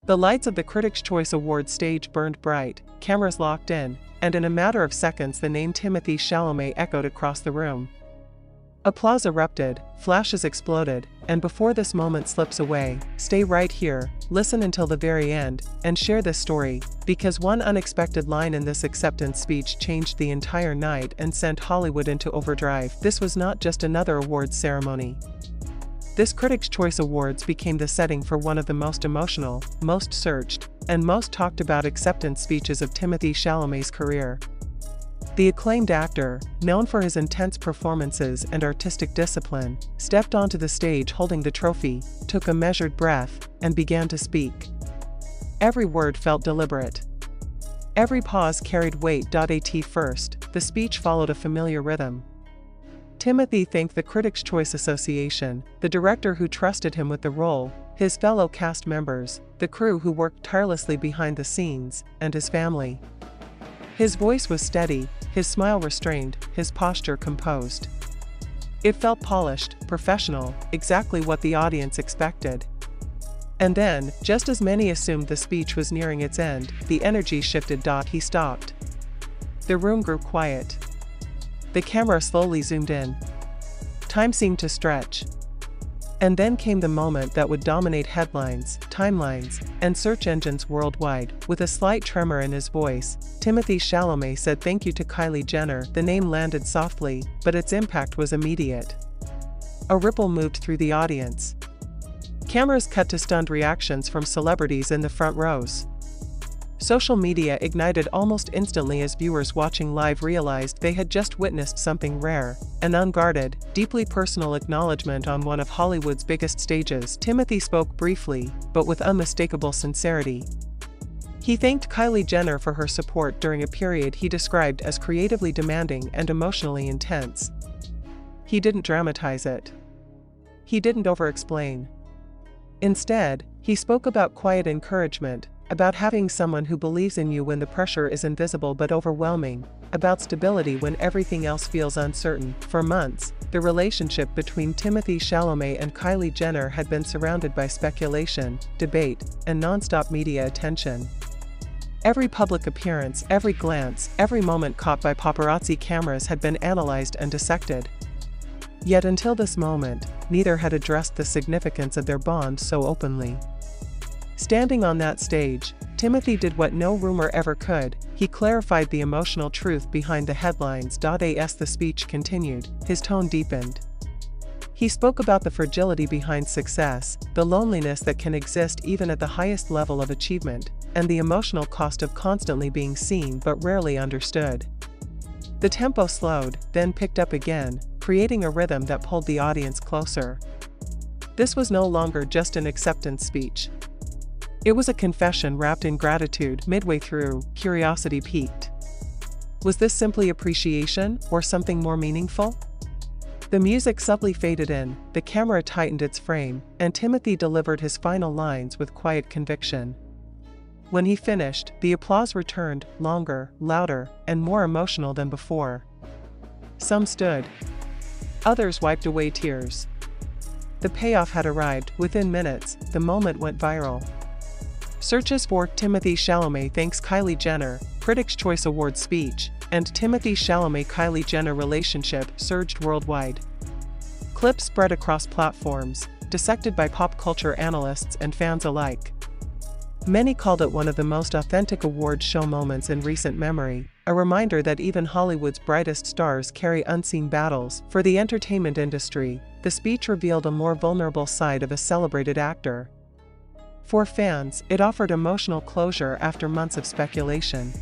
The lights of the Critics' Choice Awards stage burned bright, cameras locked in, and in a matter of seconds the name Timothée Chalamet echoed across the room. Applause erupted, flashes exploded, and before this moment slips away, stay right here, listen until the very end, and share this story, because one unexpected line in this acceptance speech changed the entire night and sent Hollywood into overdrive. This was not just another awards ceremony. This Critics' Choice Awards became the setting for one of the most emotional, most searched, and most talked about acceptance speeches of Timothée Chalamet's career. The acclaimed actor, known for his intense performances and artistic discipline, stepped onto the stage holding the trophy, took a measured breath, and began to speak. Every word felt deliberate. Every pause carried weight. At first, the speech followed a familiar rhythm. Timothee thanked the Critics' Choice Association, the director who trusted him with the role, his fellow cast members, the crew who worked tirelessly behind the scenes, and his family. His voice was steady, his smile restrained, his posture composed. It felt polished, professional, exactly what the audience expected. And then, just as many assumed the speech was nearing its end, the energy shifted. He stopped. The room grew quiet. The camera slowly zoomed in. Time seemed to stretch. And then came the moment that would dominate headlines, timelines, and search engines worldwide. With a slight tremor in his voice, Timothée Chalamet said thank you to Kylie Jenner. The name landed softly, but its impact was immediate. A ripple moved through the audience. Cameras cut to stunned reactions from celebrities in the front rows. Social media ignited almost instantly as viewers watching live realized they had just witnessed something rare, an unguarded, deeply personal acknowledgement on one of Hollywood's biggest stages. Timothee spoke briefly, but with unmistakable sincerity. He thanked Kylie Jenner for her support during a period he described as creatively demanding and emotionally intense. He didn't dramatize it. He didn't over-explain. Instead, he spoke about quiet encouragement, about having someone who believes in you when the pressure is invisible but overwhelming, about stability when everything else feels uncertain. For months, the relationship between Timothée Chalamet and Kylie Jenner had been surrounded by speculation, debate, and non-stop media attention. Every public appearance, every glance, every moment caught by paparazzi cameras had been analyzed and dissected. Yet until this moment, neither had addressed the significance of their bond so openly. Standing on that stage, Timothee did what no rumor ever could. He clarified the emotional truth behind the headlines. As the speech continued, his tone deepened. He spoke about the fragility behind success, the loneliness that can exist even at the highest level of achievement, and the emotional cost of constantly being seen but rarely understood. The tempo slowed, then picked up again, creating a rhythm that pulled the audience closer. This was no longer just an acceptance speech. It was a confession wrapped in gratitude. Midway through, curiosity peaked. Was this simply appreciation, or something more meaningful? The music subtly faded in, the camera tightened its frame, and Timothee delivered his final lines with quiet conviction. When he finished, the applause returned, longer, louder, and more emotional than before. Some stood. Others wiped away tears. The payoff had arrived. Within minutes, the moment went viral. Searches for Timothée Chalamet thanks Kylie Jenner, Critics' Choice Awards speech, and Timothée Chalamet-Kylie Jenner relationship surged worldwide. Clips spread across platforms, dissected by pop culture analysts and fans alike. Many called it one of the most authentic award show moments in recent memory, a reminder that even Hollywood's brightest stars carry unseen battles. For the entertainment industry, the speech revealed a more vulnerable side of a celebrated actor. For fans, it offered emotional closure after months of speculation.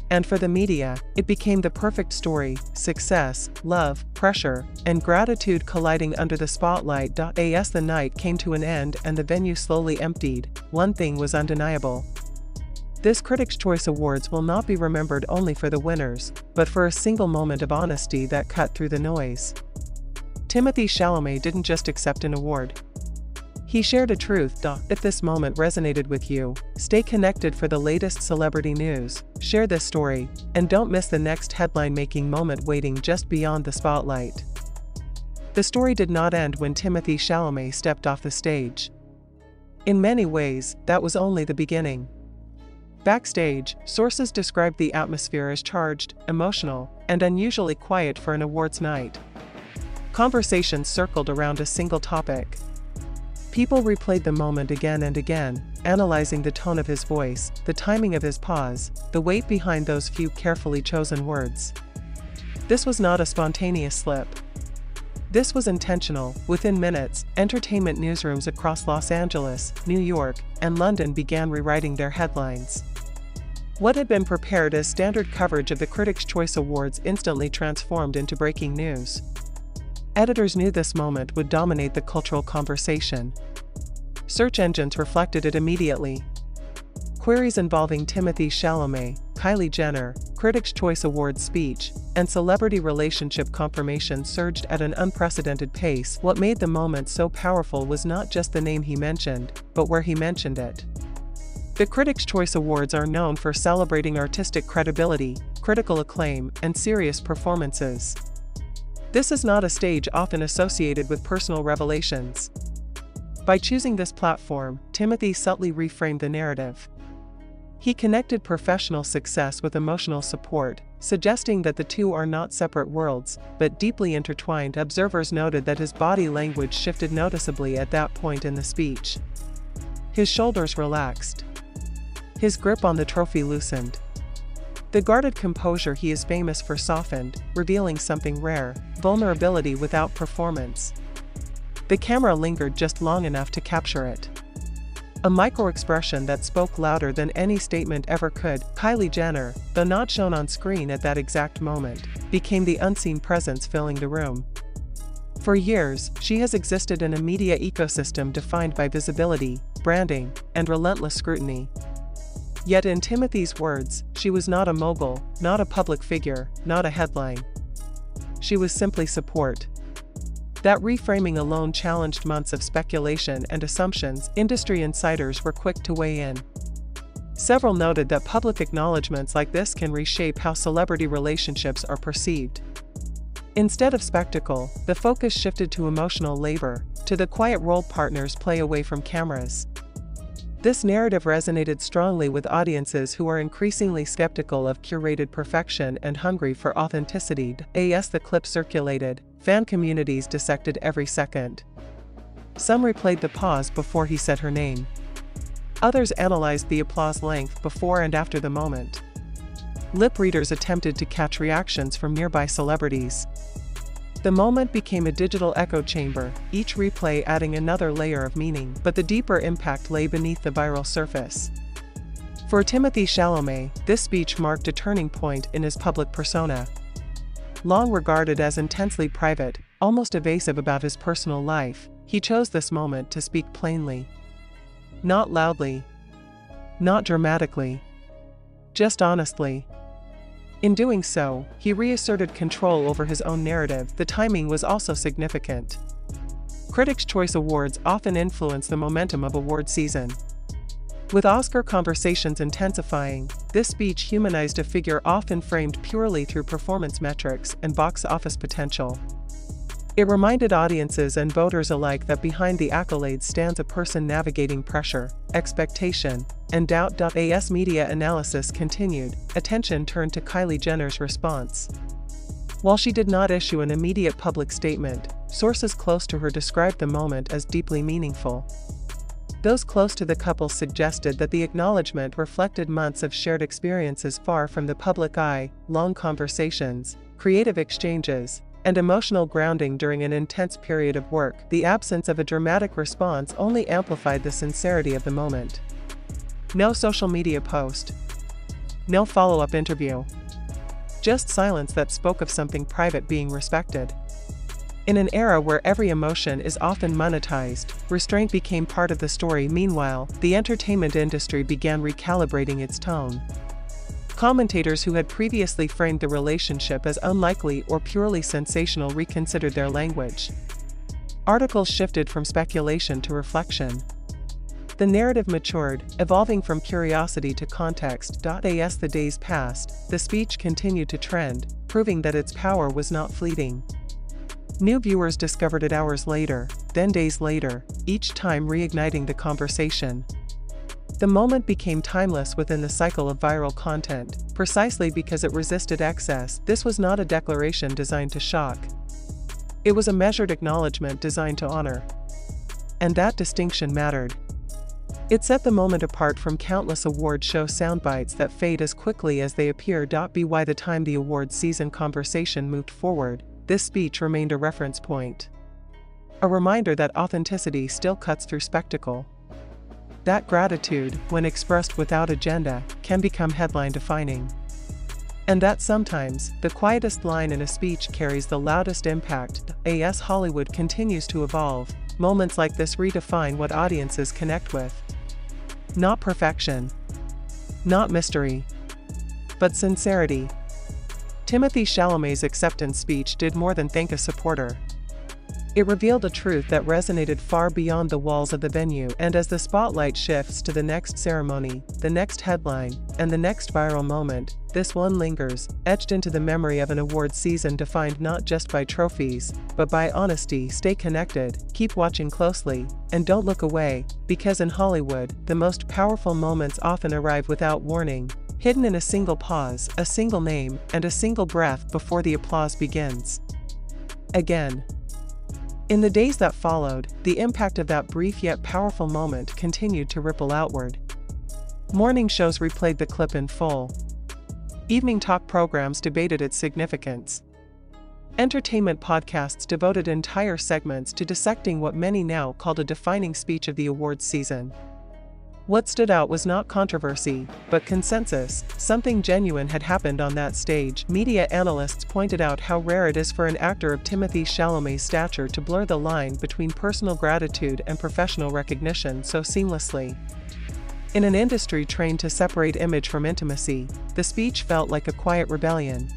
And for the media, it became the perfect story: success, love, pressure, and gratitude colliding under the spotlight. As the night came to an end and the venue slowly emptied, one thing was undeniable. This Critics' Choice Awards will not be remembered only for the winners, but for a single moment of honesty that cut through the noise. Timothée Chalamet didn't just accept an award. He shared a truth. If this moment resonated with you, stay connected for the latest celebrity news, share this story, and don't miss the next headline-making moment waiting just beyond the spotlight. The story did not end when Timothée Chalamet stepped off the stage. In many ways, that was only the beginning. Backstage, sources described the atmosphere as charged, emotional, and unusually quiet for an awards night. Conversations circled around a single topic. People replayed the moment again and again, analyzing the tone of his voice, the timing of his pause, the weight behind those few carefully chosen words. This was not a spontaneous slip. This was intentional. Within minutes, entertainment newsrooms across Los Angeles, New York, and London began rewriting their headlines. What had been prepared as standard coverage of the Critics' Choice Awards instantly transformed into breaking news. Editors knew this moment would dominate the cultural conversation. Search engines reflected it immediately. Queries involving Timothée Chalamet, Kylie Jenner, Critics' Choice Awards speech, and celebrity relationship confirmation surged at an unprecedented pace. What made the moment so powerful was not just the name he mentioned, but where he mentioned it. The Critics' Choice Awards are known for celebrating artistic credibility, critical acclaim, and serious performances. This is not a stage often associated with personal revelations. By choosing this platform, Timothee subtly reframed the narrative. He connected professional success with emotional support, suggesting that the two are not separate worlds, but deeply intertwined. Observers noted that his body language shifted noticeably at that point in the speech. His shoulders relaxed. His grip on the trophy loosened. The guarded composure he is famous for softened, revealing something rare: vulnerability without performance. The camera lingered just long enough to capture it. A micro-expression that spoke louder than any statement ever could. Kylie Jenner, though not shown on screen at that exact moment, became the unseen presence filling the room. For years, she has existed in a media ecosystem defined by visibility, branding, and relentless scrutiny. Yet in Timothee's words, she was not a mogul, not a public figure, not a headline. She was simply support. That reframing alone challenged months of speculation and assumptions. Industry insiders were quick to weigh in. Several noted that public acknowledgements like this can reshape how celebrity relationships are perceived. Instead of spectacle, the focus shifted to emotional labor, to the quiet role partners play away from cameras. This narrative resonated strongly with audiences who are increasingly skeptical of curated perfection and hungry for authenticity. As the clip circulated, fan communities dissected every second. Some replayed the pause before he said her name. Others analyzed the applause length before and after the moment. Lip readers attempted to catch reactions from nearby celebrities. The moment became a digital echo chamber, each replay adding another layer of meaning, but the deeper impact lay beneath the viral surface. For Timothée Chalamet, this speech marked a turning point in his public persona. Long regarded as intensely private, almost evasive about his personal life, he chose this moment to speak plainly. Not loudly. Not dramatically. Just honestly. In doing so, he reasserted control over his own narrative. The timing was also significant. Critics' Choice Awards often influence the momentum of award season. With Oscar conversations intensifying, this speech humanized a figure often framed purely through performance metrics and box office potential. It reminded audiences and voters alike that behind the accolades stands a person navigating pressure, expectation, and doubt. As media analysis continued, attention turned to Kylie Jenner's response. While she did not issue an immediate public statement, sources close to her described the moment as deeply meaningful. Those close to the couple suggested that the acknowledgement reflected months of shared experiences far from the public eye, long conversations, creative exchanges, and emotional grounding during an intense period of work. The absence of a dramatic response only amplified the sincerity of the moment. No social media post. No follow-up interview. Just silence that spoke of something private being respected. In an era where every emotion is often monetized, restraint became part of the story. Meanwhile, the entertainment industry began recalibrating its tone. Commentators who had previously framed the relationship as unlikely or purely sensational reconsidered their language. Articles shifted from speculation to reflection. The narrative matured, evolving from curiosity to context. As the days passed, the speech continued to trend, proving that its power was not fleeting. New viewers discovered it hours later, then days later, each time reigniting the conversation. The moment became timeless within the cycle of viral content, precisely because it resisted excess. This was not a declaration designed to shock. It was a measured acknowledgement designed to honor. And that distinction mattered. It set the moment apart from countless award show soundbites that fade as quickly as they appear. By the time the awards season conversation moved forward, this speech remained a reference point. A reminder that authenticity still cuts through spectacle. That gratitude, when expressed without agenda, can become headline-defining. And that sometimes, the quietest line in a speech carries the loudest impact. As Hollywood continues to evolve, moments like this redefine what audiences connect with. Not perfection. Not mystery. But sincerity. Timothée Chalamet's acceptance speech did more than thank a supporter. It revealed a truth that resonated far beyond the walls of the venue, and as the spotlight shifts to the next ceremony, the next headline, and the next viral moment, this one lingers, etched into the memory of an award season defined not just by trophies, but by honesty. Stay connected, keep watching closely, and don't look away, because in Hollywood, the most powerful moments often arrive without warning, hidden in a single pause, a single name, and a single breath before the applause begins. Again. In the days that followed, the impact of that brief yet powerful moment continued to ripple outward. Morning shows replayed the clip in full. Evening talk programs debated its significance. Entertainment podcasts devoted entire segments to dissecting what many now called a defining speech of the awards season. What stood out was not controversy, but consensus. Something genuine had happened on that stage. Media analysts pointed out how rare it is for an actor of Timothée Chalamet's stature to blur the line between personal gratitude and professional recognition so seamlessly. In an industry trained to separate image from intimacy, the speech felt like a quiet rebellion.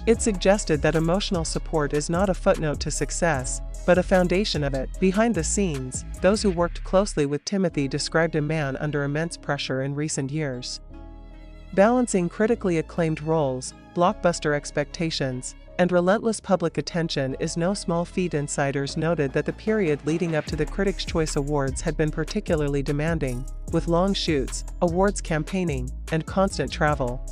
It suggested that emotional support is not a footnote to success, but a foundation of it. Behind the scenes, those who worked closely with Timothee described a man under immense pressure in recent years. Balancing critically acclaimed roles, blockbuster expectations, and relentless public attention is no small feat. Insiders noted that the period leading up to the Critics' Choice Awards had been particularly demanding, with long shoots, awards campaigning, and constant travel.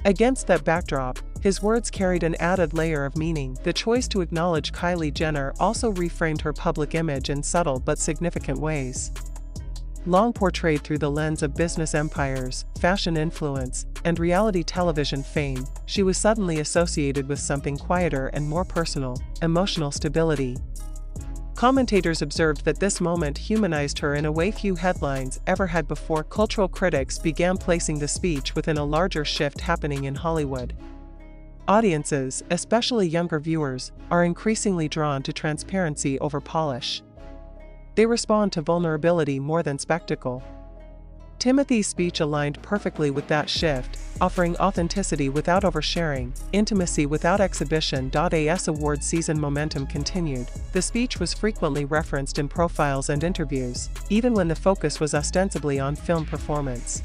Against that backdrop, his words carried an added layer of meaning. The choice to acknowledge Kylie Jenner also reframed her public image in subtle but significant ways. Long portrayed through the lens of business empires, fashion influence, and reality television fame, she was suddenly associated with something quieter and more personal: emotional stability. Commentators observed that this moment humanized her in a way few headlines ever had before. Cultural critics began placing the speech within a larger shift happening in Hollywood. Audiences, especially younger viewers, are increasingly drawn to transparency over polish. They respond to vulnerability more than spectacle. Timothee's speech aligned perfectly with that shift, offering authenticity without oversharing, intimacy without exhibition. As award season momentum continued, the speech was frequently referenced in profiles and interviews, even when the focus was ostensibly on film performance.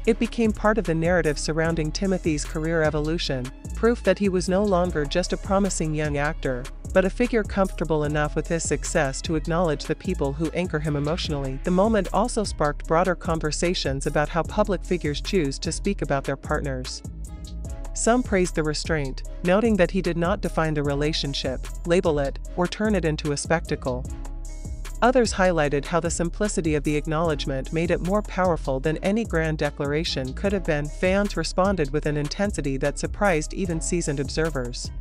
It became part of the narrative surrounding Timothee's career evolution, proof that he was no longer just a promising young actor, but a figure comfortable enough with his success to acknowledge the people who anchor him emotionally. The moment also sparked broader conversations about how public figures choose to speak about their partners. Some praised the restraint, noting that he did not define the relationship, label it, or turn it into a spectacle. Others highlighted how the simplicity of the acknowledgement made it more powerful than any grand declaration could have been. Fans responded with an intensity that surprised even seasoned observers.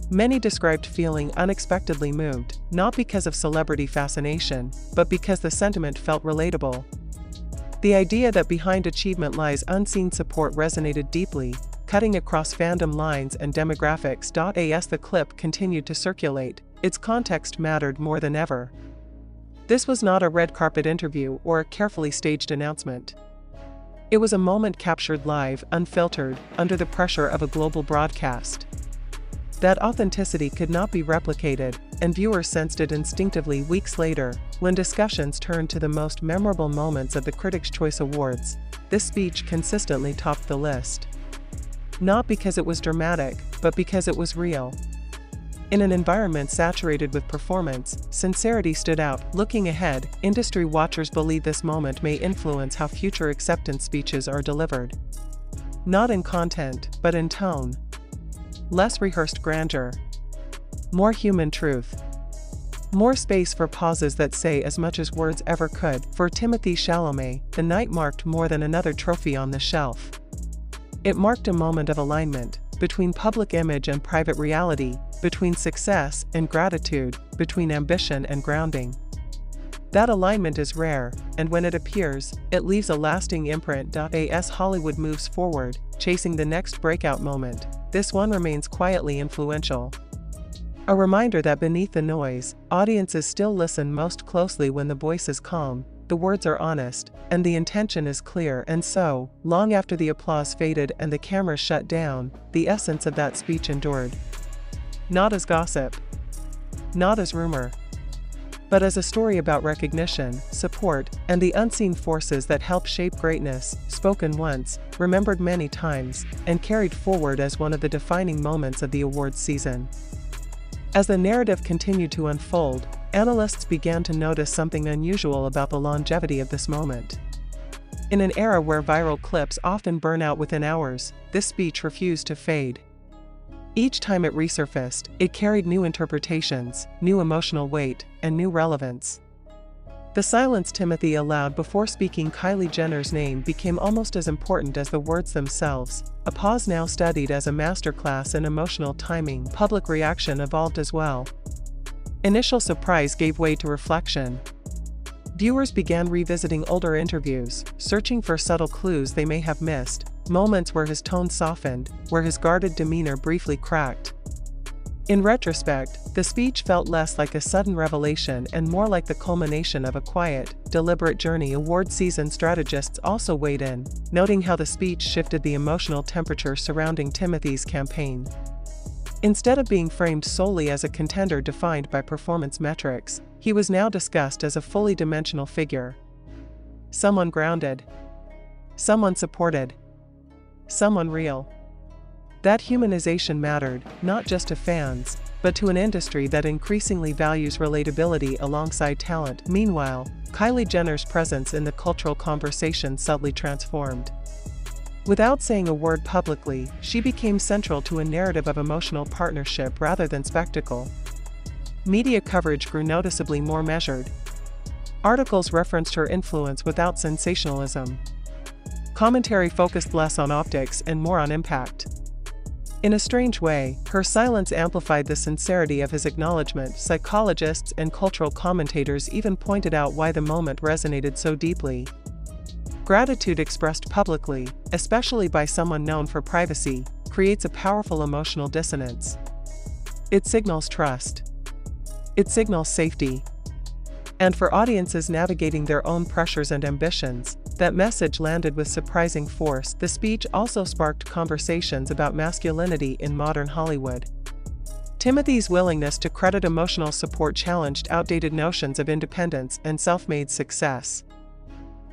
Many described feeling unexpectedly moved, not because of celebrity fascination, but because the sentiment felt relatable. The idea that behind achievement lies unseen support resonated deeply, cutting across fandom lines and demographics. As the clip continued to circulate, its context mattered more than ever. This was not a red carpet interview or a carefully staged announcement. It was a moment captured live, unfiltered, under the pressure of a global broadcast. That authenticity could not be replicated, and viewers sensed it instinctively. Weeks later, when discussions turned to the most memorable moments of the Critics' Choice Awards, this speech consistently topped the list. Not because it was dramatic, but because it was real. In an environment saturated with performance, sincerity stood out. Looking ahead, industry watchers believe this moment may influence how future acceptance speeches are delivered. Not in content, but in tone. Less rehearsed grandeur. More human truth. More space for pauses that say as much as words ever could. For Timothée Chalamet, the night marked more than another trophy on the shelf. It marked a moment of alignment, between public image and private reality, between success and gratitude, between ambition and grounding. That alignment is rare, and when it appears, it leaves a lasting imprint. As Hollywood moves forward, chasing the next breakout moment, this one remains quietly influential. A reminder that beneath the noise, audiences still listen most closely when the voice is calm, the words are honest, and the intention is clear. And so, long after the applause faded and the cameras shut down, the essence of that speech endured. Not as gossip, not as rumor, but as a story about recognition, support, and the unseen forces that help shape greatness, spoken once, remembered many times, and carried forward as one of the defining moments of the awards season. As the narrative continued to unfold, analysts began to notice something unusual about the longevity of this moment. In an era where viral clips often burn out within hours, this speech refused to fade. Each time it resurfaced, it carried new interpretations, new emotional weight, and new relevance. The silence Timothee allowed before speaking Kylie Jenner's name became almost as important as the words themselves, a pause now studied as a masterclass in emotional timing. Public reaction evolved as well. Initial surprise gave way to reflection. Viewers began revisiting older interviews, searching for subtle clues they may have missed, moments where his tone softened, where his guarded demeanor briefly cracked. In retrospect, the speech felt less like a sudden revelation and more like the culmination of a quiet, deliberate journey. Award season strategists also weighed in, noting how the speech shifted the emotional temperature surrounding Timothee's campaign. Instead of being framed solely as a contender defined by performance metrics, he was now discussed as a fully dimensional figure. Someone grounded. Someone supported. Someone real. That humanization mattered, not just to fans, but to an industry that increasingly values relatability alongside talent. Meanwhile, Kylie Jenner's presence in the cultural conversation subtly transformed. Without saying a word publicly, she became central to a narrative of emotional partnership rather than spectacle. Media coverage grew noticeably more measured. Articles referenced her influence without sensationalism. Commentary focused less on optics and more on impact. In a strange way, her silence amplified the sincerity of his acknowledgement. Psychologists and cultural commentators even pointed out why the moment resonated so deeply. Gratitude expressed publicly, especially by someone known for privacy, creates a powerful emotional dissonance. It signals trust. It signals safety. And for audiences navigating their own pressures and ambitions, that message landed with surprising force. The speech also sparked conversations about masculinity in modern Hollywood. Timothee's willingness to credit emotional support challenged outdated notions of independence and self-made success.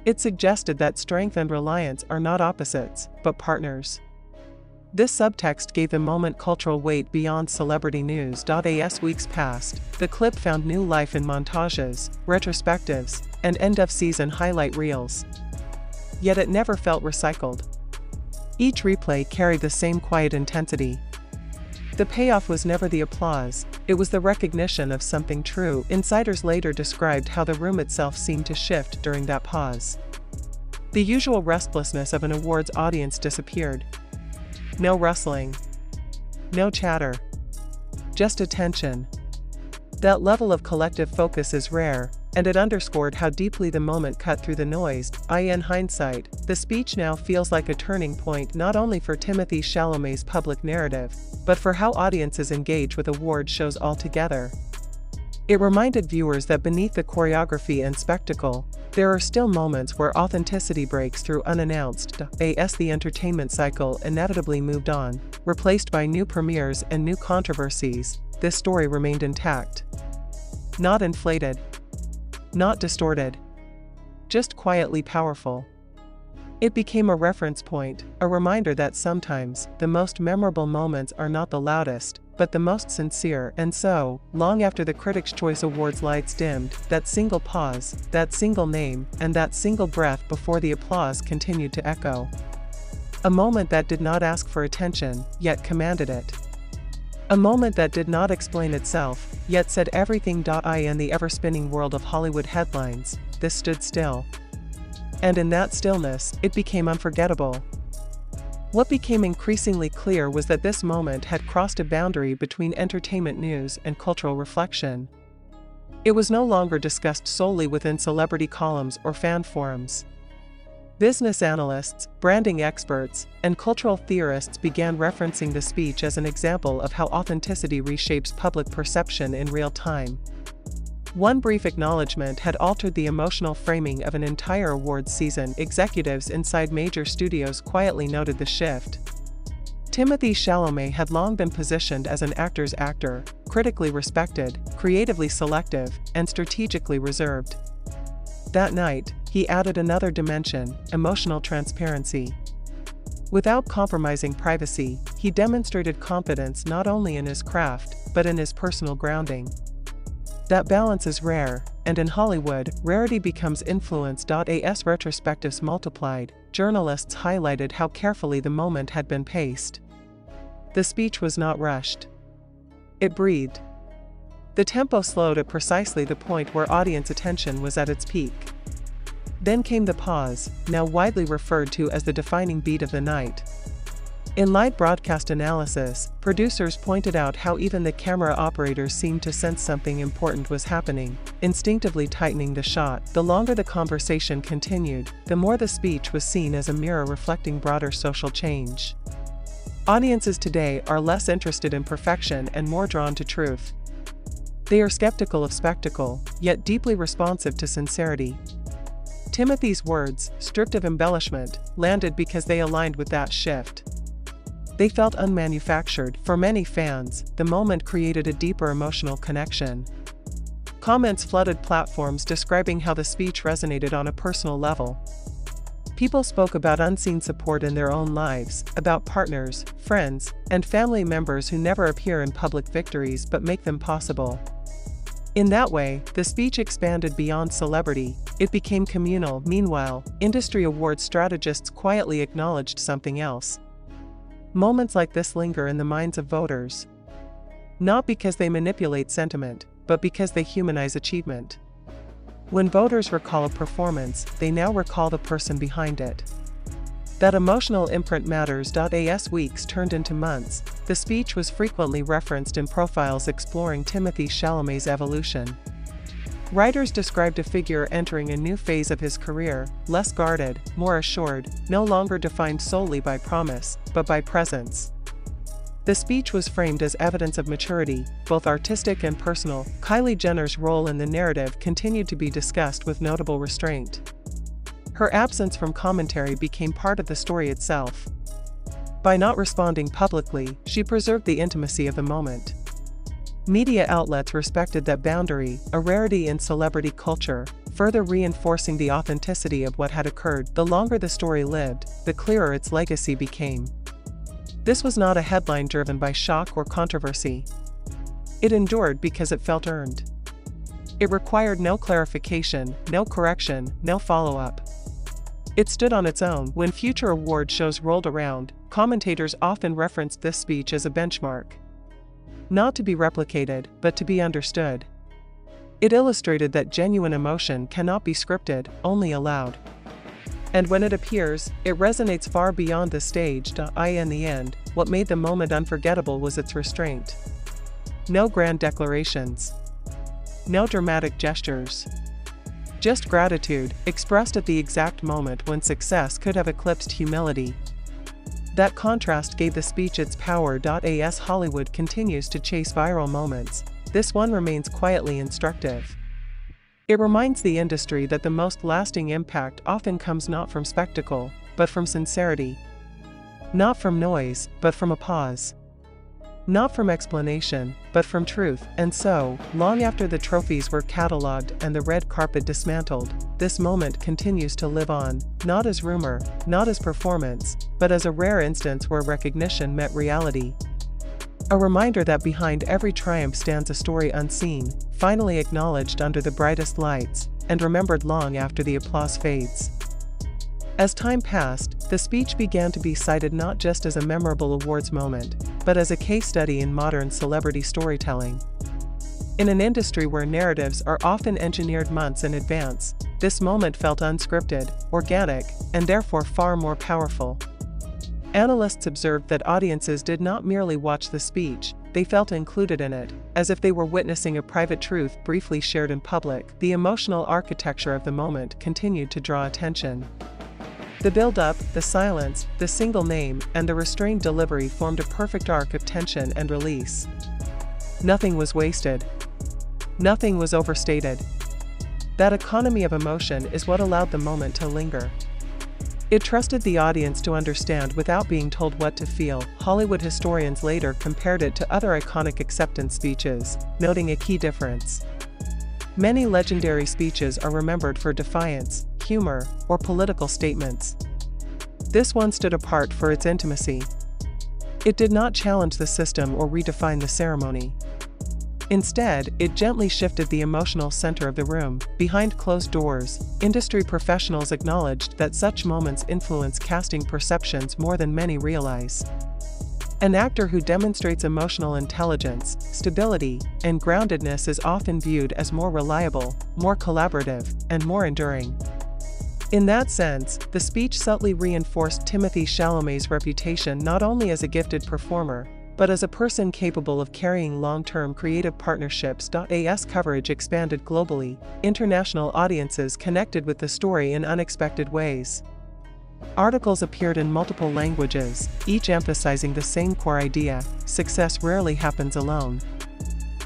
It suggested that strength and reliance are not opposites, but partners. This subtext gave the moment cultural weight beyond celebrity news. As weeks passed, the clip found new life in montages, retrospectives, and end-of-season highlight reels. Yet it never felt recycled. Each replay carried the same quiet intensity. The payoff was never the applause, it was the recognition of something true. Insiders later described how the room itself seemed to shift during that pause. The usual restlessness of an awards audience disappeared. No rustling. No chatter. Just attention. That level of collective focus is rare, and it underscored how deeply the moment cut through the noise. In hindsight, the speech now feels like a turning point not only for Timothée Chalamet's public narrative, but for how audiences engage with award shows altogether. It reminded viewers that beneath the choreography and spectacle, there are still moments where authenticity breaks through unannounced. As the entertainment cycle inevitably moved on, replaced by new premieres and new controversies, this story remained intact. Not inflated. Not distorted. Just quietly powerful. It became a reference point, a reminder that sometimes, the most memorable moments are not the loudest, but the most sincere, and so, long after the Critics' Choice Awards lights dimmed, that single pause, that single name, and that single breath before the applause continued to echo. A moment that did not ask for attention, yet commanded it. A moment that did not explain itself, yet said everything. In the ever-spinning world of Hollywood headlines, this stood still. And in that stillness, it became unforgettable. What became increasingly clear was that this moment had crossed a boundary between entertainment news and cultural reflection. It was no longer discussed solely within celebrity columns or fan forums. Business analysts, branding experts, and cultural theorists began referencing the speech as an example of how authenticity reshapes public perception in real time. One brief acknowledgement had altered the emotional framing of an entire awards season. Executives inside major studios quietly noted the shift. Timothée Chalamet had long been positioned as an actor's actor, critically respected, creatively selective, and strategically reserved. That night, he added another dimension: emotional transparency. Without compromising privacy, he demonstrated confidence not only in his craft, but in his personal grounding. That balance is rare, and in Hollywood, rarity becomes influence. As retrospectives multiplied, journalists highlighted how carefully the moment had been paced. The speech was not rushed. It breathed. The tempo slowed at precisely the point where audience attention was at its peak. Then came the pause, now widely referred to as the defining beat of the night. In live broadcast analysis, producers pointed out how even the camera operators seemed to sense something important was happening, instinctively tightening the shot. The longer the conversation continued, the more the speech was seen as a mirror reflecting broader social change. Audiences today are less interested in perfection and more drawn to truth. They are skeptical of spectacle, yet deeply responsive to sincerity. Timothee's words, stripped of embellishment, landed because they aligned with that shift. They felt unmanufactured. For many fans, the moment created a deeper emotional connection. Comments flooded platforms describing how the speech resonated on a personal level. People spoke about unseen support in their own lives, about partners, friends, and family members who never appear in public victories but make them possible. In that way, the speech expanded beyond celebrity, it became communal. Meanwhile, industry awards strategists quietly acknowledged something else. Moments like this linger in the minds of voters. Not because they manipulate sentiment, but because they humanize achievement. When voters recall a performance, they now recall the person behind it. That emotional imprint matters. As weeks turned into months, the speech was frequently referenced in profiles exploring Timothée Chalamet's evolution. Writers described a figure entering a new phase of his career, less guarded, more assured, no longer defined solely by promise, but by presence. The speech was framed as evidence of maturity, both artistic and personal. Kylie Jenner's role in the narrative continued to be discussed with notable restraint. Her absence from commentary became part of the story itself. By not responding publicly, she preserved the intimacy of the moment. Media outlets respected that boundary, a rarity in celebrity culture, further reinforcing the authenticity of what had occurred. The longer the story lived, the clearer its legacy became. This was not a headline driven by shock or controversy. It endured because it felt earned. It required no clarification, no correction, no follow-up. It stood on its own. When future award shows rolled around, commentators often referenced this speech as a benchmark. Not to be replicated, but to be understood. It illustrated that genuine emotion cannot be scripted, only allowed. And when it appears, it resonates far beyond the stage. In the end, what made the moment unforgettable was its restraint. No grand declarations. No dramatic gestures. Just gratitude, expressed at the exact moment when success could have eclipsed humility. That contrast gave the speech its power. As Hollywood continues to chase viral moments, this one remains quietly instructive. It reminds the industry that the most lasting impact often comes not from spectacle, but from sincerity. Not from noise, but from a pause. Not from explanation, but from truth. And so, long after the trophies were catalogued and the red carpet dismantled, this moment continues to live on, not as rumor, not as performance, but as a rare instance where recognition met reality. A reminder that behind every triumph stands a story unseen, finally acknowledged under the brightest lights, and remembered long after the applause fades. As time passed, the speech began to be cited not just as a memorable awards moment, but as a case study in modern celebrity storytelling. In an industry where narratives are often engineered months in advance, this moment felt unscripted, organic, and therefore far more powerful. Analysts observed that audiences did not merely watch the speech, they felt included in it, as if they were witnessing a private truth briefly shared in public. The emotional architecture of the moment continued to draw attention. The build-up, the silence, the single name, and the restrained delivery formed a perfect arc of tension and release. Nothing was wasted. Nothing was overstated. That economy of emotion is what allowed the moment to linger. It trusted the audience to understand without being told what to feel. Hollywood historians later compared it to other iconic acceptance speeches, noting a key difference. Many legendary speeches are remembered for defiance, humor, or political statements. This one stood apart for its intimacy. It did not challenge the system or redefine the ceremony. Instead, it gently shifted the emotional center of the room. Behind closed doors, industry professionals acknowledged that such moments influence casting perceptions more than many realize. An actor who demonstrates emotional intelligence, stability, and groundedness is often viewed as more reliable, more collaborative, and more enduring. In that sense, the speech subtly reinforced Timothée Chalamet's reputation not only as a gifted performer, but as a person capable of carrying long-term creative partnerships. As coverage expanded globally, international audiences connected with the story in unexpected ways. Articles appeared in multiple languages, each emphasizing the same core idea: success rarely happens alone.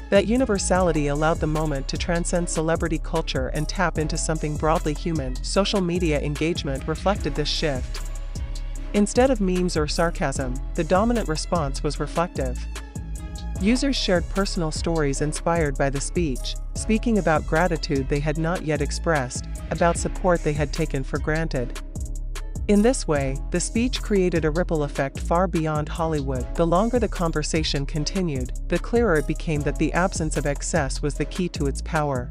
That universality allowed the moment to transcend celebrity culture and tap into something broadly human. Social media engagement reflected this shift. Instead of memes or sarcasm, the dominant response was reflective. Users shared personal stories inspired by the speech, speaking about gratitude they had not yet expressed, about support they had taken for granted. In this way, the speech created a ripple effect far beyond Hollywood. The longer the conversation continued, the clearer it became that the absence of excess was the key to its power.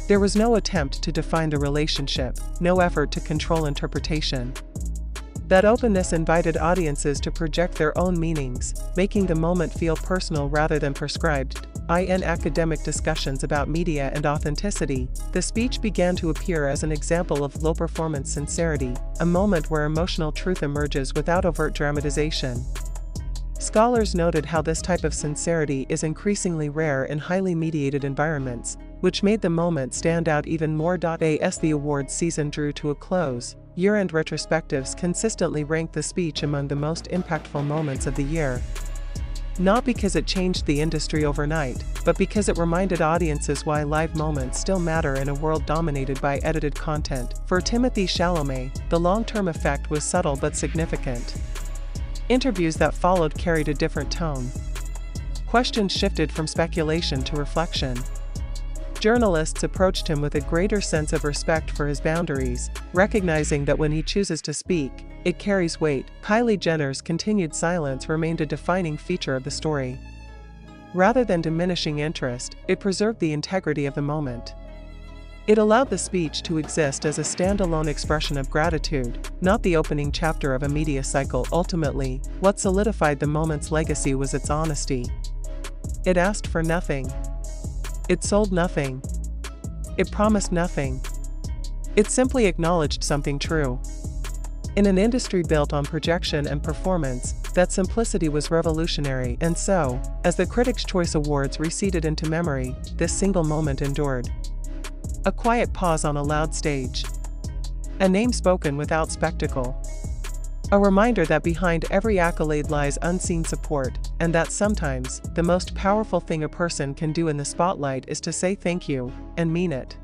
There was no attempt to define the relationship, no effort to control interpretation. That openness invited audiences to project their own meanings, making the moment feel personal rather than prescribed. In academic discussions about media and authenticity, the speech began to appear as an example of low-performance sincerity, a moment where emotional truth emerges without overt dramatization. Scholars noted how this type of sincerity is increasingly rare in highly mediated environments, which made the moment stand out even more. As the awards season drew to a close, year-end retrospectives consistently ranked the speech among the most impactful moments of the year. Not because it changed the industry overnight, but because it reminded audiences why live moments still matter in a world dominated by edited content. For Timothée Chalamet, the long-term effect was subtle but significant. Interviews that followed carried a different tone. Questions shifted from speculation to reflection. Journalists approached him with a greater sense of respect for his boundaries, recognizing that when he chooses to speak, it carries weight. Kylie Jenner's continued silence remained a defining feature of the story. Rather than diminishing interest, it preserved the integrity of the moment. It allowed the speech to exist as a standalone expression of gratitude, not the opening chapter of a media cycle. Ultimately, what solidified the moment's legacy was its honesty. It asked for nothing. It sold nothing. It promised nothing. It simply acknowledged something true. In an industry built on projection and performance, that simplicity was revolutionary. And so, as the Critics' Choice Awards receded into memory, this single moment endured. A quiet pause on a loud stage. A name spoken without spectacle. A reminder that behind every accolade lies unseen support, and that sometimes, the most powerful thing a person can do in the spotlight is to say thank you, and mean it.